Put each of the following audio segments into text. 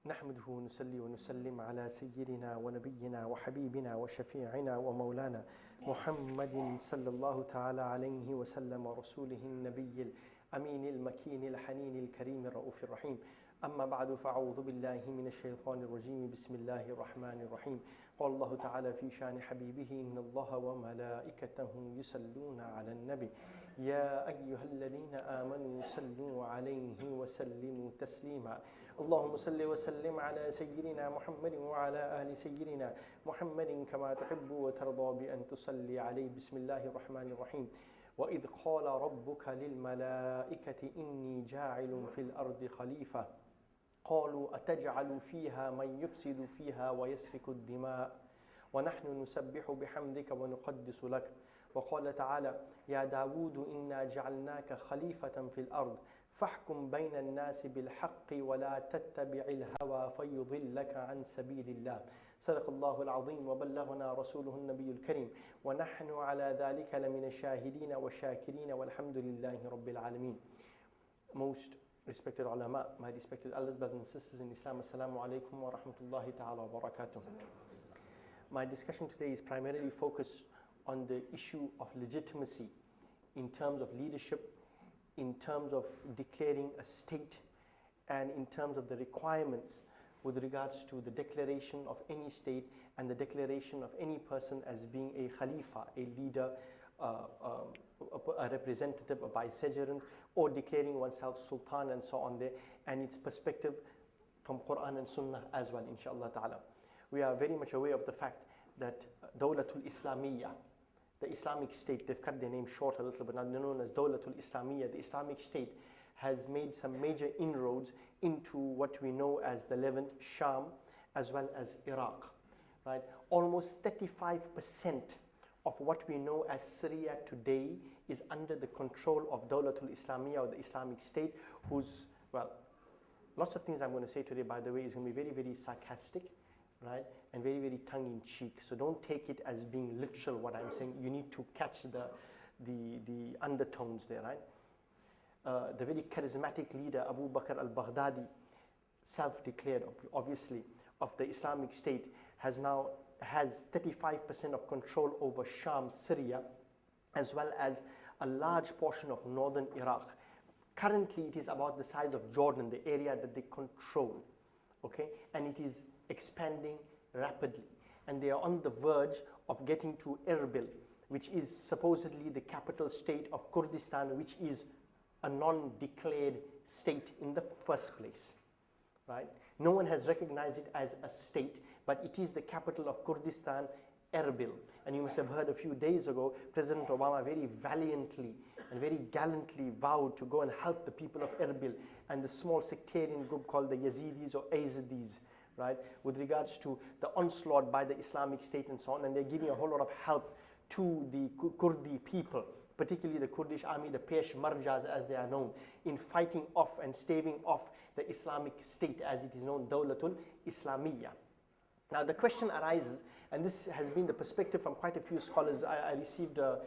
نحمده ونصلي ونسلم على سيدنا ونبينا وحبيبنا وشفيعنا ومولانا محمد صلى الله تعالى عليه وسلم ورسوله النبي الأمين المكين الحنين الكريم الرؤوف الرحيم. أما بعد فأعوذ بالله من الشيطان الرجيم. بسم الله الرحمن الرحيم. قال الله تعالى في شان حبيبه إن الله وملائكته يصلون على النبي يا أيها الذين آمنوا صلوا عليه وسلموا تسليما. اللهم صل وسلم على سيدنا محمد وعلى آل سيدنا محمد كما تحب وترضى بأن تصلي عليه. بسم الله الرحمن الرحيم. وإذ قال ربك للملائكة إني جاعل في الأرض خليفة قالوا أتجعل فيها من يفسد فيها ويسفك الدماء ونحن نسبح بحمدك ونقدس لك. وقال تعالى يا داود إنا جعلناك خليفة في الأرض فاحكم بين الناس بالحق ولا تتبع الهوى فيضلك عن سبيل الله. صدق الله العظيم وبلغنا رسوله النبي الكريم ونحن على ذلك لمن الشاهدين والشاكرين والحمد لله رب العالمين. Most respected ulama, my respected elders, brothers and sisters in Islam, assalamu alaikum wa rahmatullahi ta'ala wa barakatuh. My discussion today is primarily focused on the issue of legitimacy in terms of leadership, in terms of declaring a state, and in terms of the requirements with regards to the declaration of any state and the declaration of any person as being a khalifa, a leader, a representative, a vicegerent, or declaring oneself sultan and so on there, and its perspective from Quran and Sunnah as well, inshallah ta'ala. We are very much aware of the fact that Dawlatul Islamiyya, the Islamic State, they've cut their name short a little bit, now known as Dawlatul Islamiyya, the Islamic State, has made some major inroads into what we know as the Levant, Sham, as well as Iraq. Right? Almost 35% of what we know as Syria today is under the control of Dawlatul Islamiyya, or the Islamic State, whose, well, lots of things I'm going to say today, by the way, is going to be very, very sarcastic, right, and very, very tongue-in-cheek. So don't take it as being literal what I'm saying. You need to catch the undertones there, right? The very charismatic leader, Abu Bakr al-Baghdadi, self-declared, obviously, of the Islamic State, has 35% of control over Sham, Syria, as well as a large portion of northern Iraq. Currently, it is about the size of Jordan, the area that they control, okay? And it is expanding rapidly. And they are on the verge of getting to Erbil, which is supposedly the capital state of Kurdistan, which is a non-declared state in the first place, right? No one has recognized it as a state, but it is the capital of Kurdistan, Erbil. And you must have heard a few days ago, President Obama very valiantly and very gallantly vowed to go and help the people of Erbil and the small sectarian group called the Yazidis or Azidis, right, with regards to the onslaught by the Islamic State and so on. And they're giving a whole lot of help to the Kurdi people, particularly the Kurdish army, the Peshmergas as they are known, in fighting off and staving off the Islamic State as it is known, Dawlatul Islamiyya. Now the question arises, and this has been the perspective from quite a few scholars. I received a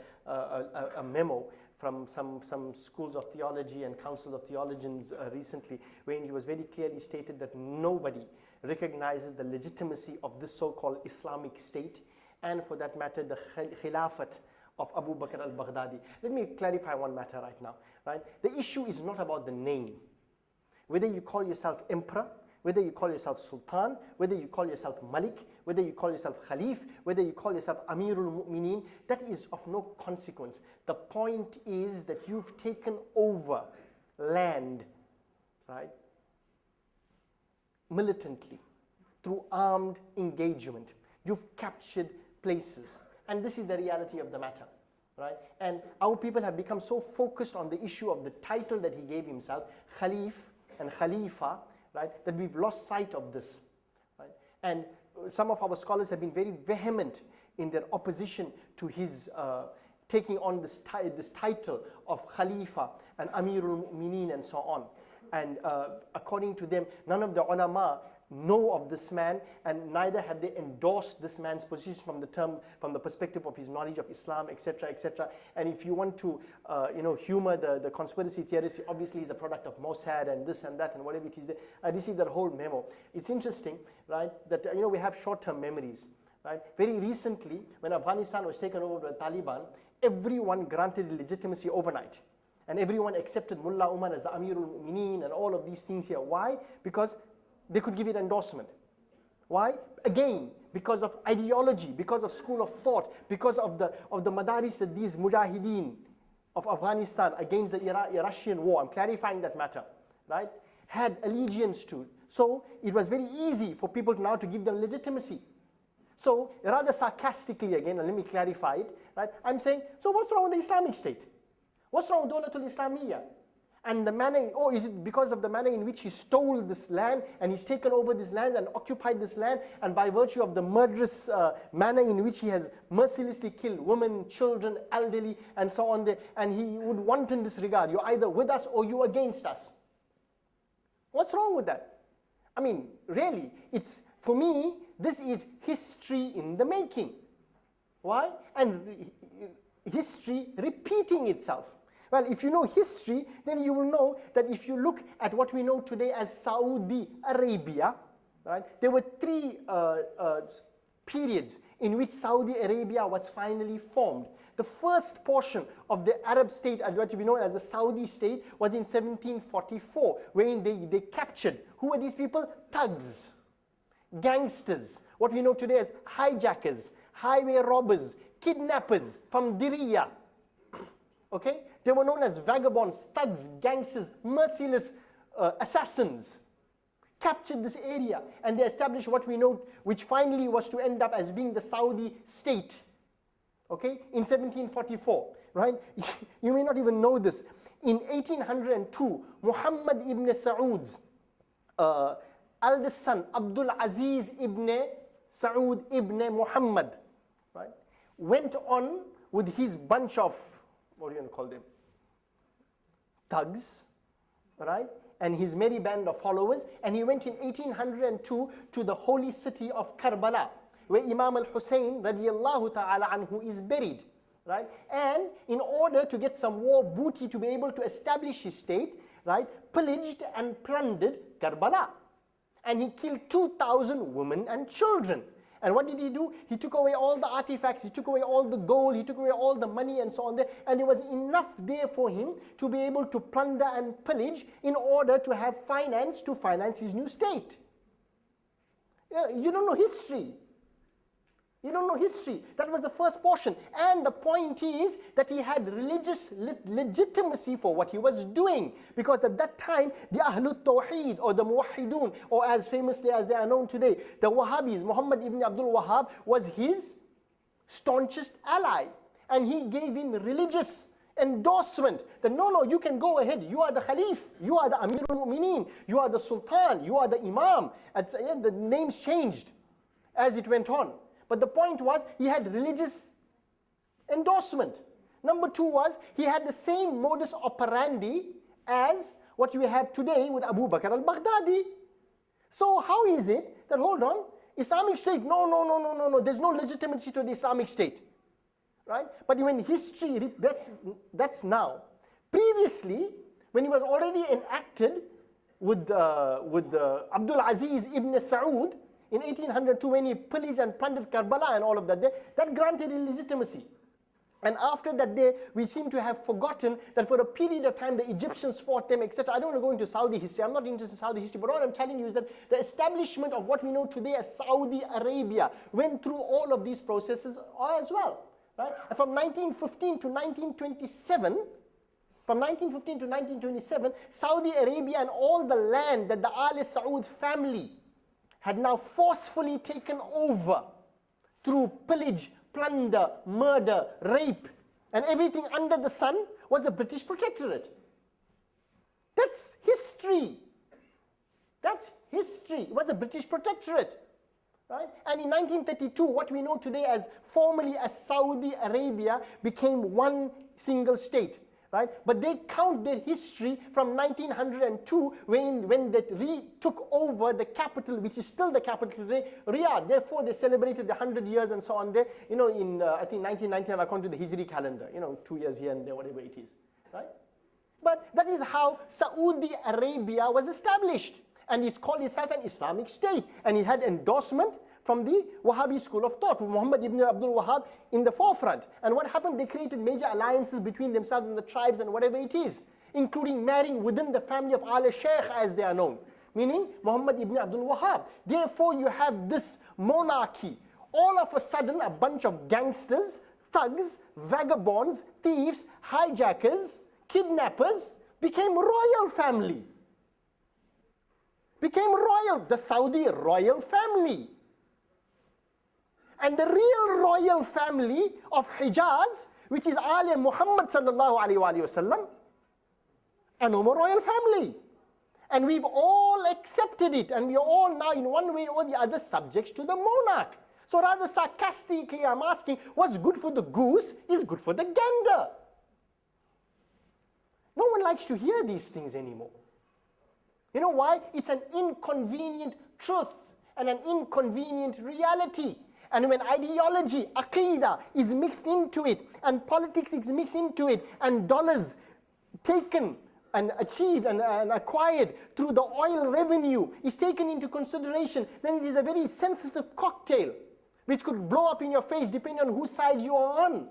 memo from some schools of theology and council of theologians recently, wherein it was very clearly stated that nobody recognizes the legitimacy of this so-called Islamic State, and for that matter, the Khilafat of Abu Bakr al-Baghdadi. Let me clarify one matter right now. Right? The issue is not about the name. Whether you call yourself emperor, whether you call yourself sultan, whether you call yourself malik, whether you call yourself khalif, whether you call yourself amirul mu'mineen, that is of no consequence. The point is that you've taken over land, right, militantly, through armed engagement. You've captured places. And this is the reality of the matter, right? And our people have become so focused on the issue of the title that he gave himself, Khalif and Khalifa, right, that we've lost sight of this, right? And some of our scholars have been very vehement in their opposition to his taking on this title of Khalifa and Amirul Mu'mineen and so on. and according to them, none of the ulama know of this man, and neither have they endorsed this man's position from the perspective of his knowledge of Islam, etc., etc. And if you want to, humor the conspiracy theorists, obviously he's a product of Mossad and this and that and whatever it is. I received that whole memo. It's interesting, right? That we have short-term memories, right? Very recently, when Afghanistan was taken over by the Taliban, everyone granted legitimacy overnight. And everyone accepted Mullah Umar as the Amirul Mu'mineen and all of these things here. Why? Because they could give it endorsement. Why? Again, because of ideology, because of school of thought, because of the madaris that these mujahideen of Afghanistan against the Russian war, I'm clarifying that matter, right, had allegiance to. So it was very easy for people now to give them legitimacy. So rather sarcastically again, and let me clarify it, right, I'm saying, so what's wrong with the Islamic State? What's wrong with Dawlatul Islamiyya? And the manner, is it because of the manner in which he stole this land and he's taken over this land and occupied this land, and by virtue of the murderous manner in which he has mercilessly killed women, children, elderly, and so on, and he would wanton disregard, you're either with us or you're against us. What's wrong with that? I mean, really, for me, this is history in the making. Why? And history repeating itself. Well, if you know history, then you will know that if you look at what we know today as Saudi Arabia, right, there were three periods in which Saudi Arabia was finally formed. The first portion of the Arab state, what we know as the Saudi state, was in 1744, wherein they captured, who were these people? Thugs, gangsters, what we know today as hijackers, highway robbers, kidnappers from Diriyah. Okay? They were known as vagabonds, thugs, gangsters, merciless assassins. Captured this area, and they established what we know, which finally was to end up as being the Saudi state. Okay? In 1744, right? You may not even know this. In 1802, Muhammad ibn Saud's eldest son, Abdul Aziz ibn Saud ibn Muhammad, right, went on with his bunch of, what do you want to call them? Thugs, right? And his merry band of followers, and he went in 1802 to the holy city of Karbala, where Imam al-Hussein radiyallahu ta'ala anhu is buried, right? And in order to get some war booty to be able to establish his state, right, pillaged and plundered Karbala. And he killed 2,000 women and children. And what did he do? He took away all the artifacts, he took away all the gold, he took away all the money and so on there, and there was enough there for him to be able to plunder and pillage in order to have finance to finance his new state. You don't know history. You don't know history. That was the first portion. And the point is that he had religious legitimacy for what he was doing. Because at that time, the Ahlul Tawheed or the Muwahhidun, or as famously as they are known today, the Wahhabis, Muhammad ibn Abdul Wahhab was his staunchest ally. And he gave him religious endorsement that no, you can go ahead. You are the Khalif, you are the Amirul Mu'mineen, you are the Sultan, you are the Imam. The names changed as it went on. But the point was, he had religious endorsement. Number two was, he had the same modus operandi as what we have today with Abu Bakr al-Baghdadi. So how is it that, hold on, Islamic State, no, there's no legitimacy to the Islamic State. Right? But when history, that's now. Previously, when he was already enacted with Abdul Aziz ibn Saud, in 1802, when he pillaged and plundered Karbala and all of that, that granted him legitimacy. And after that day, we seem to have forgotten that for a period of time, the Egyptians fought them, etc. I don't want to go into Saudi history. I'm not interested in Saudi history. But what I'm telling you is that the establishment of what we know today as Saudi Arabia went through all of these processes as well. Right? And from 1915 to 1927, Saudi Arabia and all the land that the Al Saud family had now forcefully taken over through pillage, plunder, murder, rape, and everything under the sun was a British protectorate. That's history. That's history. It was a British protectorate. Right? And in 1932, what we know today as formerly as Saudi Arabia became one single state. right? But they count their history from 1902 when they took over the capital, which is still the capital today, Riyadh. Therefore, they celebrated the 100 years and so on there, in I think 1999 according to the Hijri calendar, 2 years here and there, whatever it is, right? But that is how Saudi Arabia was established. And it's called itself an Islamic state. And it had endorsement from the Wahhabi school of thought, with Muhammad ibn Abdul Wahhab in the forefront. And what happened? They created major alliances between themselves and the tribes and whatever it is, including marrying within the family of Al-Shaykh, as they are known, meaning Muhammad ibn Abdul Wahhab. Therefore, you have this monarchy. All of a sudden, a bunch of gangsters, thugs, vagabonds, thieves, hijackers, kidnappers became royal family. Became royal, the Saudi royal family. And the real royal family of Hijaz, which is Ali Muhammad sallallahu alayhi wa sallam, a no more royal family. And we've all accepted it, and we are all now in one way or the other subjects to the monarch. So rather sarcastically I'm asking, what's good for the goose is good for the gander. No one likes to hear these things anymore. You know why? It's an inconvenient truth and an inconvenient reality. And when ideology, aqidah, is mixed into it, and politics is mixed into it, and dollars taken and achieved and acquired through the oil revenue is taken into consideration, then it is a very sensitive cocktail which could blow up in your face depending on whose side you are on.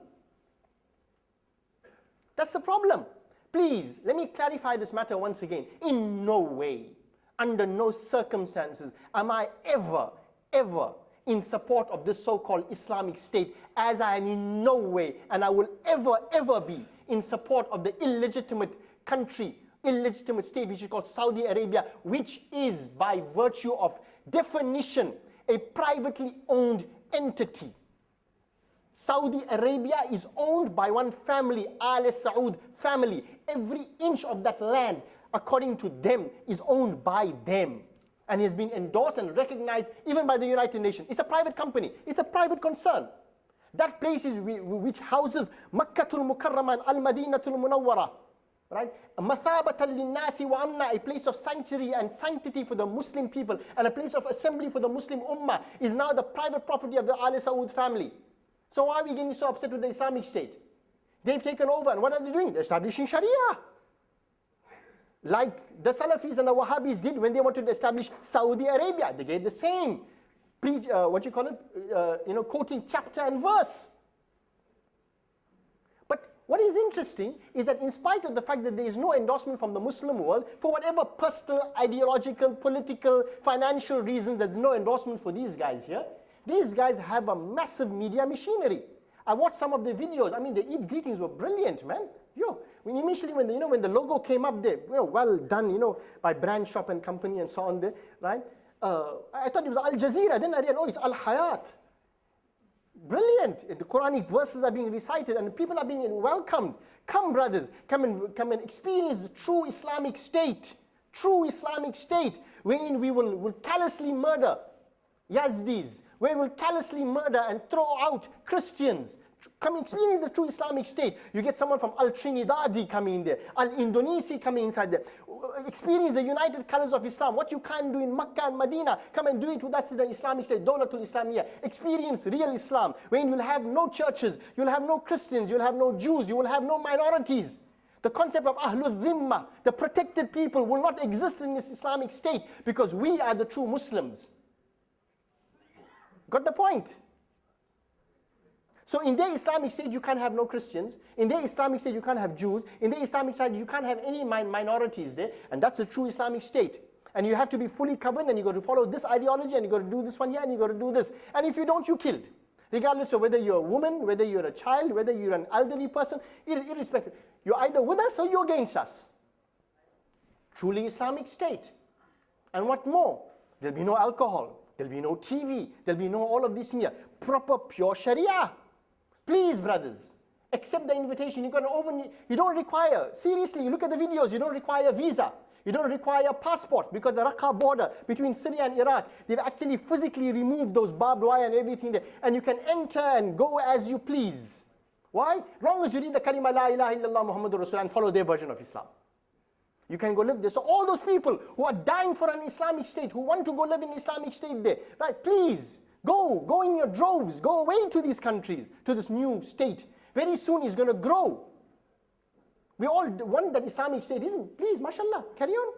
That's the problem. Please, let me clarify this matter once again. In no way, under no circumstances, am I ever in support of this so-called Islamic state, as I am in no way, and I will ever be in support of the illegitimate country, illegitimate state, which is called Saudi Arabia, which is, by virtue of definition, a privately owned entity. Saudi Arabia is owned by one family, Al Saud family. Every inch of that land, according to them, is owned by them. And has been endorsed and recognized even by the United Nations. It's a private company. It's a private concern. That place is which houses Makkatul Mukarramah and Al-Madinatul Munawwara, right? Mathabatan linnasi wa amna, a place of sanctuary and sanctity for the Muslim people and a place of assembly for the Muslim Ummah, is now the private property of the Al Saud family. So why are we getting so upset with the Islamic State? They've taken over, and what are they doing? They're establishing Sharia. Like the Salafis and the Wahhabis did when they wanted to establish Saudi Arabia. They gave the same, quoting chapter and verse. But what is interesting is that in spite of the fact that there is no endorsement from the Muslim world, for whatever personal, ideological, political, financial reasons, there's no endorsement for these guys here. These guys have a massive media machinery. I watched some of the videos. I mean, the Eid greetings were brilliant, man. Initially when the logo came up there, well done, by Brand Shop and Company and so on there, right? I thought it was Al Jazeera. Then I realized, it's Al Hayat. Brilliant. The Quranic verses are being recited and people are being welcomed. Come, brothers, come and experience the true Islamic state. True Islamic state, wherein we will callously murder Yazdis, where we will callously murder and throw out Christians. Come experience the true Islamic state. You get someone from Al-Trinidadi coming in there, Al-Indonesi coming inside there. Experience the united colors of Islam. What you can't do in Makkah and Medina, come and do it with us in the Islamic state, Dawlatul Islamiyah. Experience real Islam, wherein you'll have no churches, you'll have no Christians, you'll have no Jews, you will have no minorities. The concept of Ahlul Dhimma, the protected people, will not exist in this Islamic state because we are the true Muslims. Got the point? So in their Islamic state, you can't have no Christians. In their Islamic state, you can't have Jews. In their Islamic state, you can't have any minorities there. And that's the true Islamic state. And you have to be fully covered, and you got to follow this ideology, and you got to do this one here, and you got to do this. And if you don't, you're killed. Regardless of whether you're a woman, whether you're a child, whether you're an elderly person, irrespective. You're either with us or you're against us. Truly Islamic state. And what more? There'll be no alcohol. There'll be no TV. There'll be no all of this in here. Proper, pure Sharia. Please, brothers, accept the invitation. You don't require, seriously, you look at the videos, you don't require a visa. You don't require a passport because the Raqqa border between Syria and Iraq, they've actually physically removed those barbed wire and everything there. And you can enter and go as you please Why? As long as you read the kalima la ilaha illallah Muhammadur Rasulullah and follow their version of Islam, you can go live there. So all those people who are dying for an Islamic state, who want to go live in Islamic state there, right? Please go in your droves, go away to these countries, to this new state. Very soon it's going to grow. We all want that Islamic state, isn't it? Please, mashallah, carry on.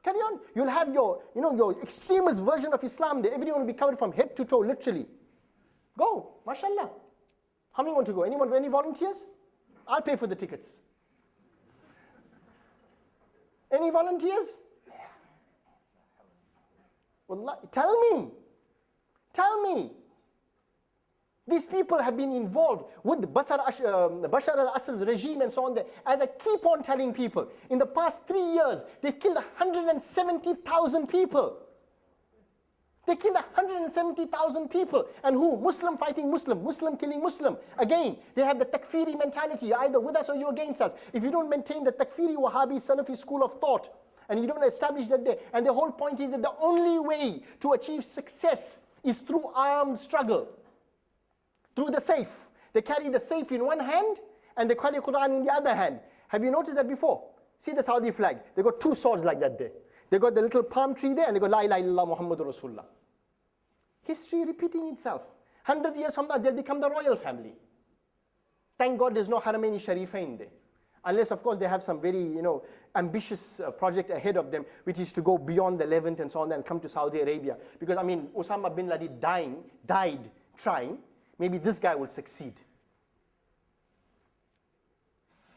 Carry on. You'll have your extremist version of Islam there. Everyone will be covered from head to toe, literally. Go, mashallah. How many want to go? Anyone? Any volunteers? I'll pay for the tickets. Any volunteers? Wallah, tell me. These people have been involved with Bashar al-Assad's regime and so on there. As I keep on telling people, in the past 3 years, they've killed 170,000 people. They killed 170,000 people. And who? Muslim fighting Muslim, Muslim killing Muslim. Again, they have the takfiri mentality. You're either with us or you're against us. If you don't maintain the takfiri Wahhabi Salafi school of thought, and you don't establish that there, and the whole point is that the only way to achieve success is through armed struggle. Through the safe. They carry the safe in one hand, and they carry the Quran in the other hand. Have you noticed that before? See the Saudi flag. They got two swords like that there. They got the little palm tree there, and they got La ilaha illallah Muhammadur Rasulullah. History repeating itself. 100 years from now, they'll become the royal family. Thank God there's no Haramain Sharifain there. Unless, of course, they have some very, ambitious project ahead of them, which is to go beyond the Levant and so on and come to Saudi Arabia. Because, Osama bin Laden died trying. Maybe this guy will succeed.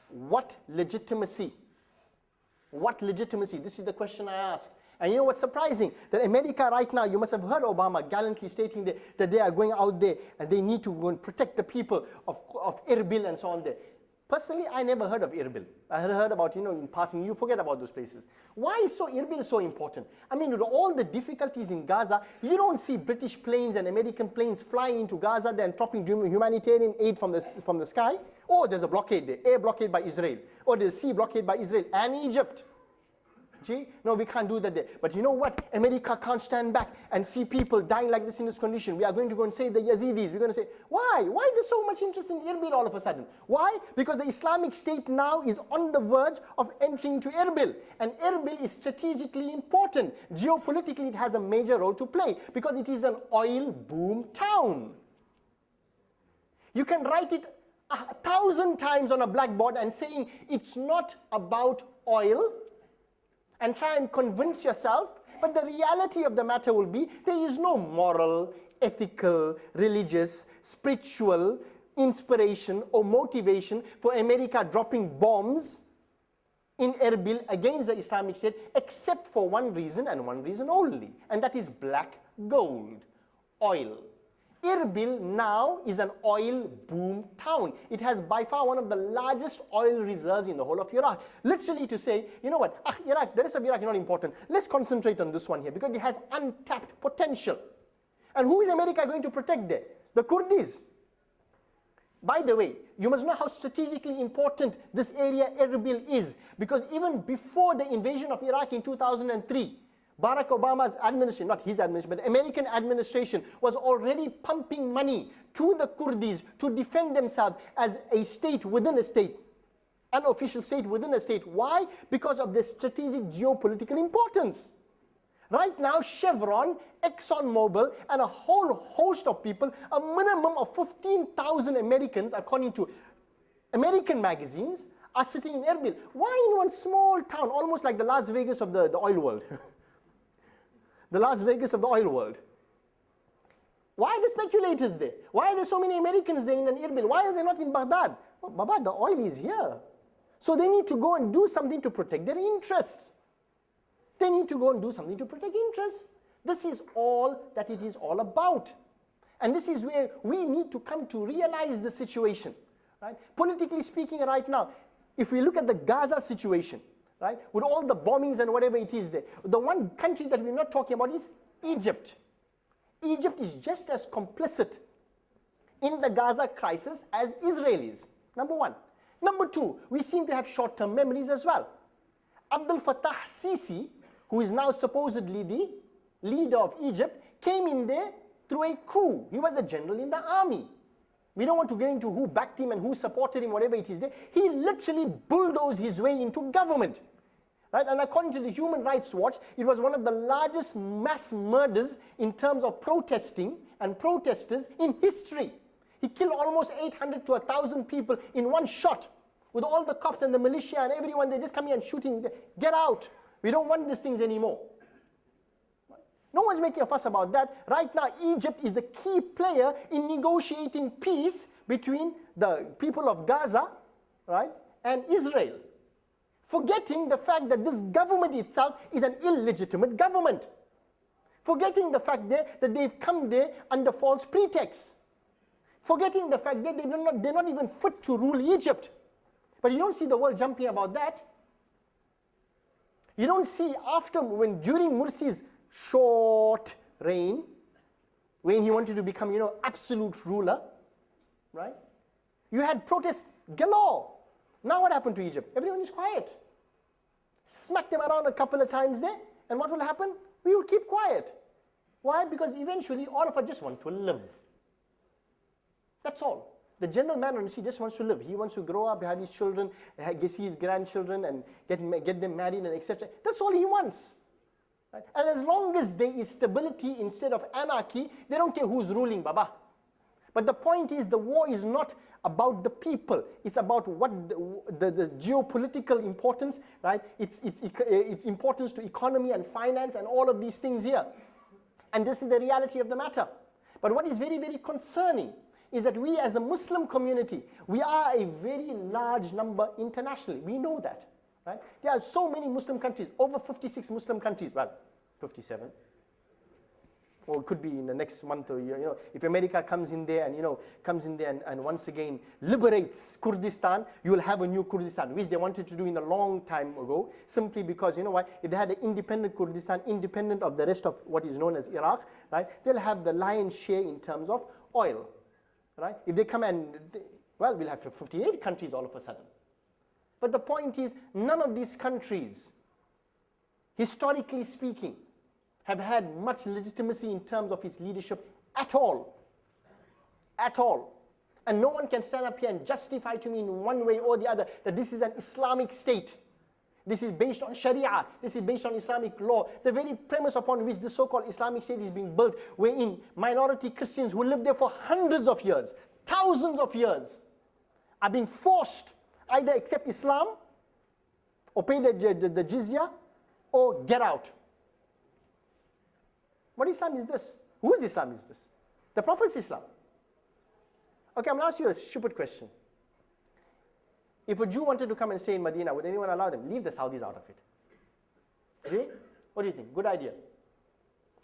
What legitimacy? What legitimacy? This is the question I ask. And you know what's surprising? That America right now, you must have heard Obama gallantly stating that they are going out there and they need to go and protect the people of Erbil and so on there. Personally, I never heard of Erbil. I had heard about, in passing, you forget about those places. Why is Erbil so important? With all the difficulties in Gaza, you don't see British planes and American planes flying into Gaza and dropping humanitarian aid from the sky. Oh, there's a blockade there, air blockade by Israel. Or there's a sea blockade by Israel and Egypt. No, we can't do that there. But you know what? America can't stand back and see people dying like this in this condition. We are going to go and save the Yazidis. We're going to say, why? Why there's so much interest in Erbil all of a sudden? Why? Because the Islamic State now is on the verge of entering into Erbil. And Erbil is strategically important. Geopolitically, it has a major role to play because it is an oil boom town. You can write it 1,000 times on a blackboard and saying it's not about oil, and try and convince yourself, but the reality of the matter will be there is no moral, ethical, religious, spiritual inspiration or motivation for America dropping bombs in Erbil against the Islamic State, except for one reason and one reason only, and that is black gold, oil. Erbil now is an oil boom town. It has by far one of the largest oil reserves in the whole of Iraq. Literally to say, you know what, Iraq, the rest of Iraq is not important. Let's concentrate on this one here because it has untapped potential. And who is America going to protect there? The Kurds. By the way, you must know how strategically important this area Erbil is because even before the invasion of Iraq in 2003, Barack Obama's administration, not his administration, but the American administration was already pumping money to the Kurds to defend themselves as a state within a state, an official state within a state. Why? Because of their strategic geopolitical importance. Right now, Chevron, ExxonMobil, and a whole host of people, a minimum of 15,000 Americans, according to American magazines, are sitting in Erbil. Why in one small town, almost like the Las Vegas of the oil world? The Las Vegas of the oil world. Why are the speculators there? Why are there so many Americans there in Erbil? Why are they not in Baghdad? Well, Baba, the oil is here. So they need to go and do something to protect their interests. They need to go and do something to protect interests. This is all that it is all about. And this is where we need to come to realize the situation. Right? Politically speaking right now, if we look at the Gaza situation, right, with all the bombings and whatever it is there, the one country that we're not talking about is Egypt. Egypt is just as complicit in the Gaza crisis as Israel is, number one. Number two, we seem to have short-term memories as well. Abdel Fattah Sisi, who is now supposedly the leader of Egypt, came in there through a coup. He was a general in the army. We don't want to get into who backed him and who supported him, whatever it is there. He literally bulldozed his way into government. Right? And according to the Human Rights Watch, it was one of the largest mass murders in terms of protesting and protesters in history. He killed almost 800 to 1,000 people in one shot, with all the cops and the militia and everyone. They just come here and shooting. Get out. We don't want these things anymore. No one's making a fuss about that. Right now, Egypt is the key player in negotiating peace between the people of Gaza, right, and Israel, forgetting the fact that this government itself is an illegitimate government, forgetting the fact that they've come there under false pretexts, forgetting the fact that they're not even fit to rule Egypt. But you don't see the world jumping about that. You don't see during Mursi's short reign, when he wanted to become, absolute ruler, right? You had protests galore. Now what happened to Egypt? Everyone is quiet. Smack them around a couple of times there, and what will happen? We will keep quiet. Why? Because eventually all of us just want to live. That's all. The general man on the street just wants to live. He wants to grow up, have his children, see his grandchildren, and get them married, and etc. That's all he wants. Right? And as long as there is stability instead of anarchy, they don't care who's ruling, Baba. But the point is, the war is not about the people. It's about what the geopolitical importance, right? It's importance to economy and finance and all of these things here. And this is the reality of the matter. But what is very, very concerning is that we as a Muslim community, we are a very large number internationally. We know that. Right? There are so many Muslim countries, over 56 Muslim countries, well, 57. Or it could be in the next month or year. If America comes in there and once again liberates Kurdistan, you will have a new Kurdistan, which they wanted to do in a long time ago, simply because, if they had an independent Kurdistan, independent of the rest of what is known as Iraq, right, they'll have the lion's share in terms of oil, right? If they come we'll have 58 countries all of a sudden. But the point is, none of these countries, historically speaking, have had much legitimacy in terms of its leadership at all. At all. And no one can stand up here and justify to me in one way or the other that this is an Islamic state. This is based on Sharia. This is based on Islamic law. The very premise upon which the so-called Islamic state is being built, wherein minority Christians who lived there for hundreds of years, thousands of years, are being forced either accept Islam, or pay the jizya, or get out. What Islam is this? Whose Islam is this? The Prophet's Islam. Okay, I'm going to ask you a stupid question. If a Jew wanted to come and stay in Medina, would anyone allow them? Leave the Saudis out of it. Okay? What do you think? Good idea.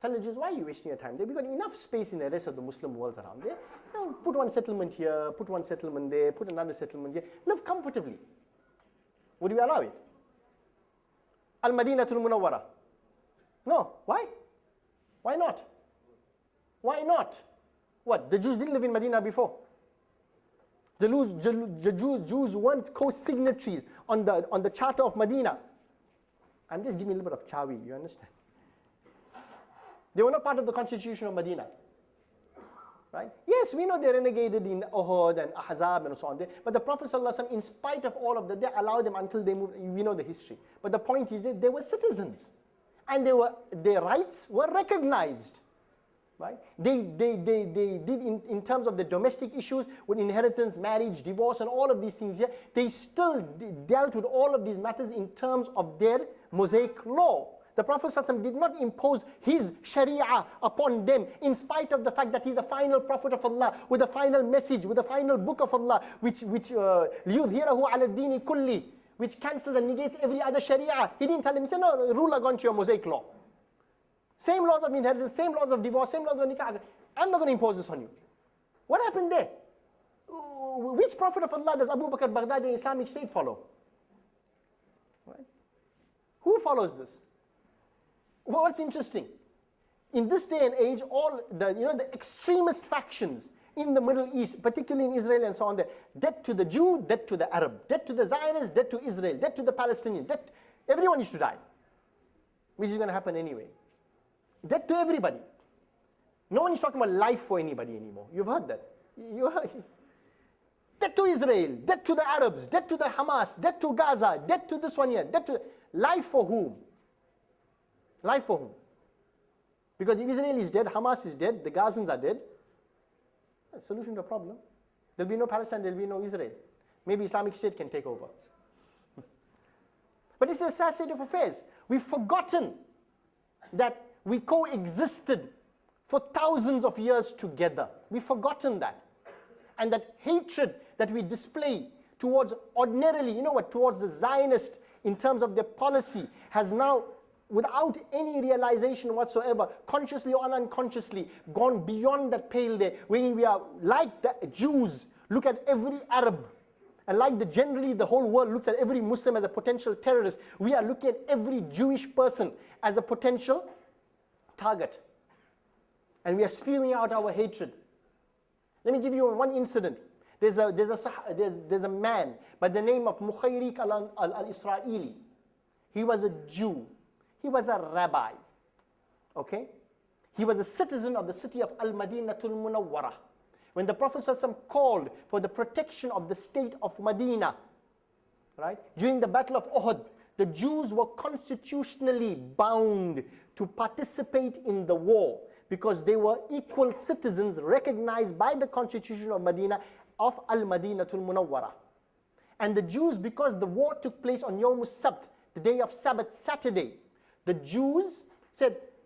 Tell the Jews, why are you wasting your time there? We've got enough space in the rest of the Muslim world around there. Put one settlement here, put one settlement there, put another settlement here. Live comfortably. Would we allow it? Al-Madinatul Munawwara. No. Why? Why not? Why not? What? The Jews didn't live in Medina before. The Jews weren't co-signatories on the Charter of Medina. I'm just giving a little bit of chawi, you understand? They were not part of the Constitution of Medina. Right? Yes, we know they renegated in Uhud and Ahzab and so on. But the Prophet ﷺ, in spite of all of that, they allowed them until they moved. We know the history. But the point is that they were citizens. And their rights were recognized. Right? They did in terms of the domestic issues with inheritance, marriage, divorce, and all of these things here. They still dealt with all of these matters in terms of their Mosaic law. The Prophet ﷺ did not impose his Sharia upon them, in spite of the fact that he's the final Prophet of Allah, with the final message, with the final book of Allah, which لِيُظْهِرَهُ عَلَى الدِّينِ كُلِّ, which cancels and negates every other Sharia. He didn't tell him, he said, no, rule according to your Mosaic law. Same laws of inheritance, same laws of divorce, same laws of nikah. I'm not going to impose this on you. What happened there? Which Prophet of Allah does Abu Bakr Baghdadi and Islamic State follow? Right? Who follows this? Well, what's interesting, in this day and age, all the extremist factions in the Middle East, particularly in Israel and so on, dead to the Jew, dead to the Arab, dead to the Zionists, dead to Israel, dead to the Palestinians, everyone used to die, which is going to happen anyway. Dead to everybody. No one is talking about life for anybody anymore. You've heard that. dead to Israel, dead to the Arabs, dead to the Hamas, dead to Gaza, dead to this one here, dead to... Life for whom? Life for whom? Because if Israel is dead, Hamas is dead, the Gazans are dead, solution to the problem. There'll be no Palestine, there'll be no Israel. Maybe Islamic State can take over. But this is a sad state of affairs. We've forgotten that we coexisted for thousands of years together. We've forgotten that. And that hatred that we display towards ordinarily, towards the Zionists in terms of their policy has now, without any realization whatsoever, consciously or unconsciously, gone beyond that pale there, wherein we are like the Jews, look at every Arab, and like generally the whole world looks at every Muslim as a potential terrorist, we are looking at every Jewish person as a potential target. And we are spewing out our hatred. Let me give you one incident. There's a man by the name of Mukhayriq al-Israeli. He was a Jew. He was a rabbi. Okay? He was a citizen of the city of Al-Madinatul Munawwarah. When the Prophet ﷺ called for the protection of the state of Medina, right? During the Battle of Uhud, the Jews were constitutionally bound to participate in the war because they were equal citizens recognized by the Constitution of Medina of Al-Madinatul Munawwarah. And the Jews, because the war took place on Yawm al-Sabt, the day of Sabbath, Saturday, the Jews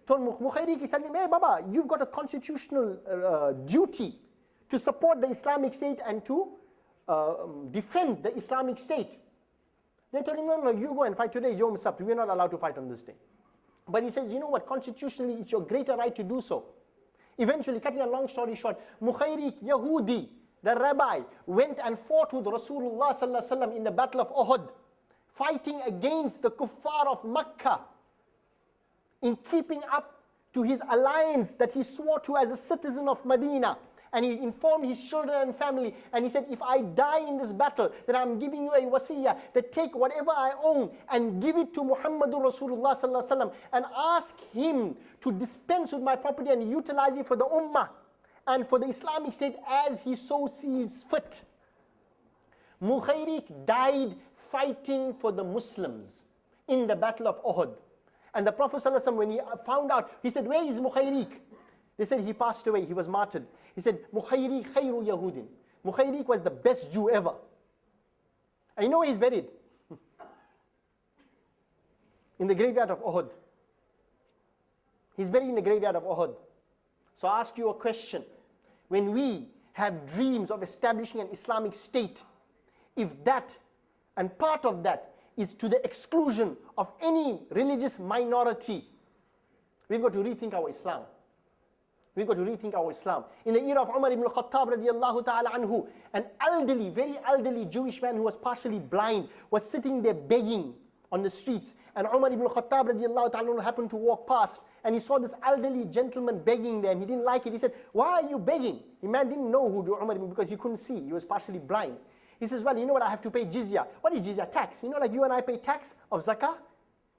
told Mukhayriq, hey Baba, you've got a constitutional duty to support the Islamic State and to defend the Islamic State. They told him, no, you go and fight today, Yawm al-Sabt, we're not allowed to fight on this day. But he says, you know what, constitutionally it's your greater right to do so. Eventually, cutting a long story short, Mukhayriq, Yahudi, the rabbi, went and fought with Rasulullah sallallahu alaihi wasallam in the Battle of Uhud, fighting against the kuffar of Makkah, in keeping up to his alliance that he swore to as a citizen of Medina. And he informed his children and family, and he said, if I die in this battle, then I'm giving you a wasiyah, that take whatever I own and give it to Muhammadur Rasulullah sallallahu alaihi wasallam, and ask him to dispense with my property and utilize it for the ummah and for the Islamic State as he so sees fit. Mukhayriq died fighting for the Muslims in the Battle of Uhud. And the Prophet sallallahu alaihi wasallam, when he found out, he said, where is Mukhayriq? They said he passed away, he was martyred. He said, Mukhayriq khayru Yahudin. Mukhayriq was the best Jew ever. And you know where he's buried? In the graveyard of Uhud. He's buried in the graveyard of Uhud. So I ask you a question. When we have dreams of establishing an Islamic state, if that, and part of that, is to the exclusion of any religious minority, we've got to rethink our Islam. We've got to rethink our Islam. In the era of Umar Ibn Khattab radiallahu ta'ala anhu, an elderly, very elderly Jewish man who was partially blind was sitting there begging on the streets. And Umar Ibn Khattab radiallahu ta'ala anhu happened to walk past, and he saw this elderly gentleman begging there, and he didn't like it. He said, why are you begging? The man didn't know who Umar Ibn, because he couldn't see. He was partially blind. He says, well, you know what, I have to pay jizya. What is jizya? Tax. You know, like you and I pay tax of zakah?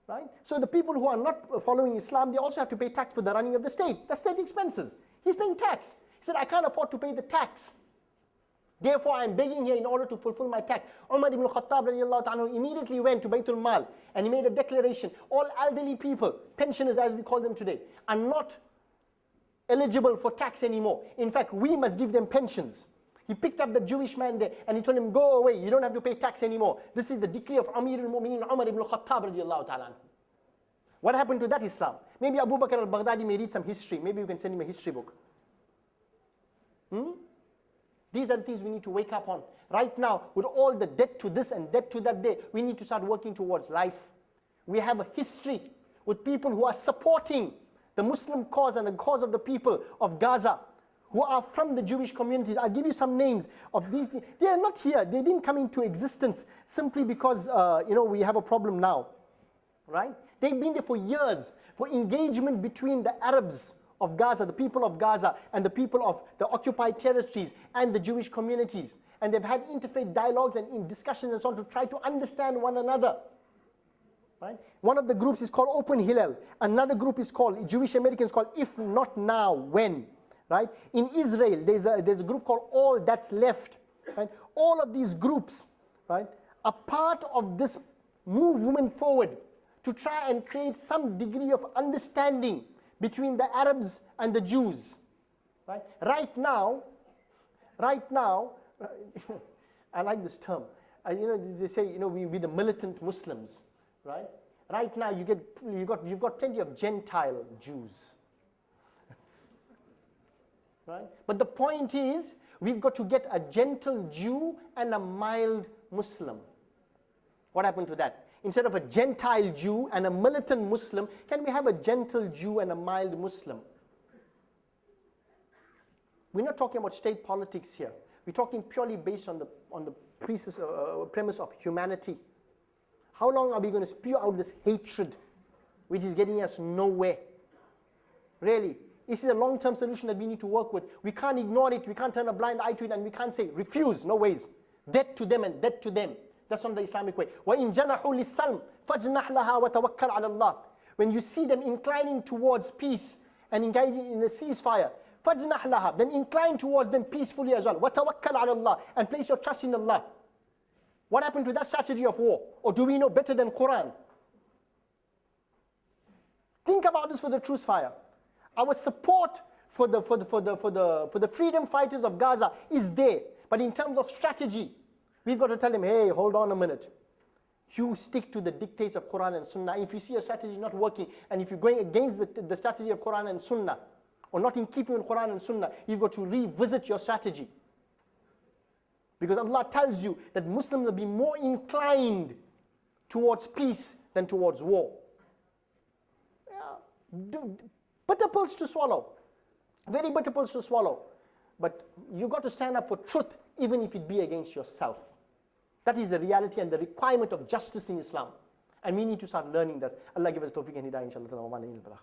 Right? So the people who are not following Islam, they also have to pay tax for the running of the state. That's state expenses. He's paying tax. He said, I can't afford to pay the tax. Therefore, I'm begging here in order to fulfill my tax. Umar ibn Khattab radiallahu ta'ala immediately went to Baytul Mal and he made a declaration. All elderly people, pensioners as we call them today, are not eligible for tax anymore. In fact, we must give them pensions. He picked up the Jewish man there and he told him, go away, you don't have to pay tax anymore. This is the decree of Amir al-Mu'mineen Umar ibn Khattab radiallahu ta'ala. What happened to that Islam? Maybe Abu Bakr al-Baghdadi may read some history. Maybe you can send him a history book. These are the things we need to wake up on. Right now, with all the debt to this and debt to that day, we need to start working towards life. We have a history with people who are supporting the Muslim cause and the cause of the people of Gaza, who are from the Jewish communities. I'll give you some names of these. They are not here. They didn't come into existence simply because we have a problem now. Right? They've been there for years, for engagement between the Arabs of Gaza, the people of Gaza, and the people of the occupied territories and the Jewish communities. And they've had interfaith dialogues and in discussions and so on to try to understand one another. Right? One of the groups is called Open Hillel. Another group is called, Jewish Americans called If Not Now, When. Right? In Israel, there's a group called All That's Left. right? All of these groups, right, are part of this movement forward to try and create some degree of understanding between the Arabs and the Jews. Right? Right now, I like this term. They say, we the militant Muslims, right? Right now, you've got plenty of Gentile Jews, right? But the point is, we've got to get a gentle Jew and a mild Muslim. What happened to that? Instead of a Gentile Jew and a militant Muslim, can we have a gentle Jew and a mild Muslim? We're not talking about state politics here. We're talking purely based on the premise of humanity. How long are we going to spew out this hatred, which is getting us nowhere? Really, this is a long-term solution that we need to work with. We can't ignore it. We can't turn a blind eye to it, and we can't say refuse. No ways. Dead to them and dead to them. That's not the Islamic way. وَإِن جَنَحُوا لِلسَّلْمِ فَاجْنَحْ لَهَا وَتَوَكَّلْ عَلَى اللَّهِ. When you see them inclining towards peace and engaging in a ceasefire, فَاجْنَحْ لَهَا, then incline towards them peacefully as well. وَتَوَكَّلْ عَلَى اللَّهِ, and place your trust in Allah. What happened to that strategy of war? Or do we know better than Quran? Think about this for the truce fire. Our support for the freedom fighters of Gaza is there. But in terms of strategy, we've got to tell them, hey, hold on a minute. You stick to the dictates of Quran and Sunnah. If you see a strategy not working, and if you're going against the strategy of Quran and Sunnah, or not in keeping with Quran and Sunnah, you've got to revisit your strategy. Because Allah tells you that Muslims will be more inclined towards peace than towards war. Yeah. Bitter pills to swallow. Very bitter pills to swallow. But you've got to stand up for truth, even if it be against yourself. That is the reality and the requirement of justice in Islam. And we need to start learning that. Allah give us tawfiq and hidayah, inshallah.